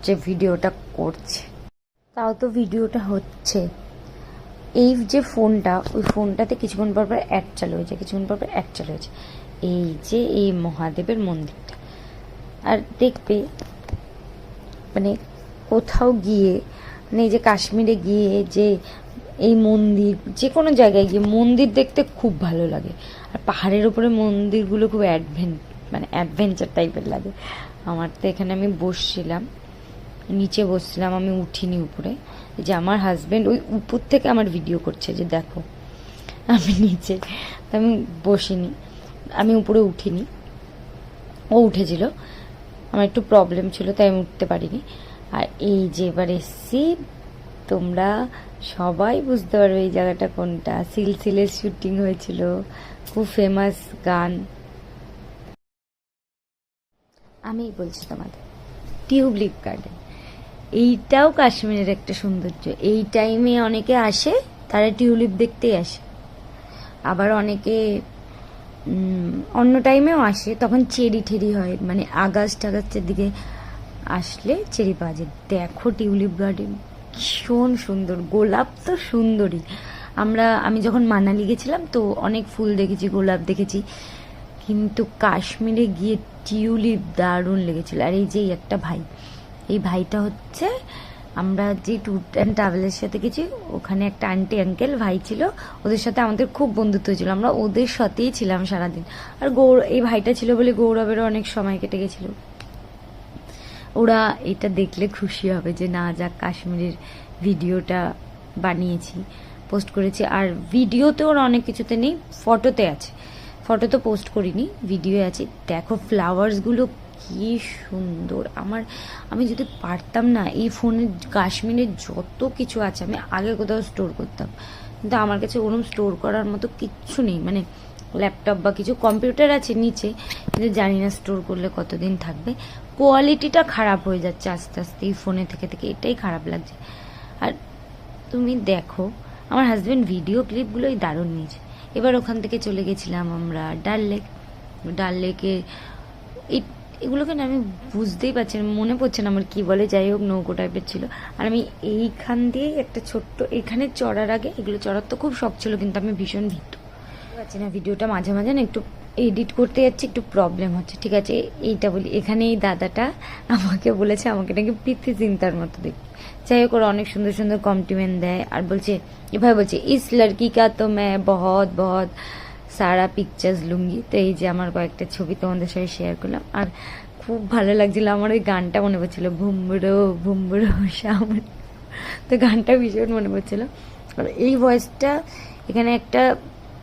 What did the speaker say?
যে ভিডিওটা করছে, তাও তো ভিডিওটা হচ্ছে। এই যে ফোনটা, ওই ফোনটাতে কিছুক্ষণ পর পর অ্যাড চালু হয়েছে, কিছুক্ষণ পর পর অ্যাড চালু হয়েছে। এই যে এই মহাদেবের মন্দিরটা, আর দেখবে মানে কোথাও গিয়ে, মানে এই যে কাশ্মীরে গিয়ে যে এই মন্দির, যে কোনো জায়গায় গিয়ে মন্দির দেখতে খুব ভালো লাগে। আর পাহাড়ের উপরে মন্দিরগুলো খুব মানে অ্যাডভেঞ্চার টাইপের লাগে আমার। তো এখানে আমি বসছিলাম, নিচে বসছিলাম, আমি উঠিনি উপরে। যে আমার হাজব্যান্ড ওই উপর থেকে আমার ভিডিও করছে যে দেখো আমি নিচে, তো আমি বসিনি, আমি উপরে উঠিনি, ও উঠেছিল। আমার একটু প্রবলেম ছিল তাই আমি উঠতে পারিনি। আর এই যে এবার এসছি, তোমরা সবাই বুঝতে পারবে এই জায়গাটা কোনটা। সিলসিলের শুটিং হয়েছিল, খুব ফেমাস গান। আমি বলছি তোমাদের টিউলিপ গার্ডেন, এইটাও কাশ্মীরের একটা সৌন্দর্য। এই টাইমে অনেকে আসে, তারা টিউলিপ দেখতেই আসে। আবার অনেকে অন্য টাইমেও আসে, তখন চেরি ঠেরি হয়, মানে আগস্টের দিকে আসলে চেরি পাওয়া যায়। দেখো টিউলিপ গার্ডেন ভীষণ সুন্দর, গোলাপ তো সুন্দরই। আমি যখন মানালি গেছিলাম তো অনেক ফুল দেখেছি, গোলাপ দেখেছি, কিন্তু কাশ্মীরে গিয়ে টিউলিপ দারুণ লেগেছিল। আর এই যে একটা ভাই, এই ভাইটা হচ্ছে, আমরা যে ট্যুর অ্যান্ড ট্রাভেলের সাথে গেছি, ওখানে একটা আন্টি আঙ্কেল ভাই ছিল, ওদের সাথে আমাদের খুব বন্ধুত্ব হয়েছিল, আমরা ওদের সাথেই ছিলাম সারাদিন। আর এই ভাইটা ছিল বলে গৌরবেরও অনেক সময় কেটে গেছিল। ওরা এটা দেখলে খুশি হবে যে না যাক, কাশ্মীরের ভিডিওটা বানিয়েছি, পোস্ট করেছি। আর ভিডিওতে ওরা অনেক কিছুতে নেই, ফটোতে আছে, ফটো তো পোস্ট করিনি, ভিডিও আছে। দেখো ফ্লাওয়ার্সগুলো কি সুন্দর। আমি যদি পারতাম না, এই ফোনে কাশ্মীরের যত কিছু আছে আমি আগে কোথাও স্টোর করতাম, কিন্তু আমার কাছে ওরকম স্টোর করার মতো কিচ্ছু নেই। মানে ল্যাপটপ বা কিছু, কম্পিউটার আছে নিচে, কিন্তু জানি না স্টোর করলে কতদিন থাকবে। কোয়ালিটিটা খারাপ হয়ে যাচ্ছে আস্তে আস্তে এই ফোনে থেকে থেকে, এটাই খারাপ লাগছে। আর তুমি দেখো, আমার হাজব্যান্ড ভিডিও ক্লিপগুলোই দারুণ নিয়েছে। এবার ওখান থেকে চলে গেছিলাম আমরা ডাল লেকে। এগুলোকে না আমি বুঝতেই পারছি না, মনে পড়ছে না আমার কি বলে, যাই হোক নৌকো টাইপের ছিল। আর আমি এইখান দিয়ে একটা ছোট্ট, এখানে চড়ার আগে, এগুলো চড়ার তো খুব শখ ছিল, কিন্তু আমি ভীষণ ভীতু পাচ্ছি না। ভিডিওটা মাঝে মাঝে না একটু এডিট করতে যাচ্ছি, একটু প্রবলেম হচ্ছে। ঠিক আছে, এইটা বলি, এখানে এই দাদাটা আমাকে বলেছে আমাকে নাকি প্রীতি চিন্তার মতো দেখি। যাই হোক, ওরা অনেক সুন্দর সুন্দর কমপ্লিমেন্ট দেয়। আর বলছে, এভাবে বলছে, ইস লড়কি কা তো मैं बहुत बहुत সারা পিকচার্স লুঙ্গি। তো এই যে আমার কয়েকটা ছবি তোমাদের সাথে শেয়ার করলাম। আর খুব ভালো লাগছিল, আমার ওই গানটা মনে পড়ছিল, ভুম্বুড়ো ভুম্বুড়ো সামনে, তো গানটা ভীষণ মনে পড়ছিল। আর এই ভয়েসটা এখানে একটা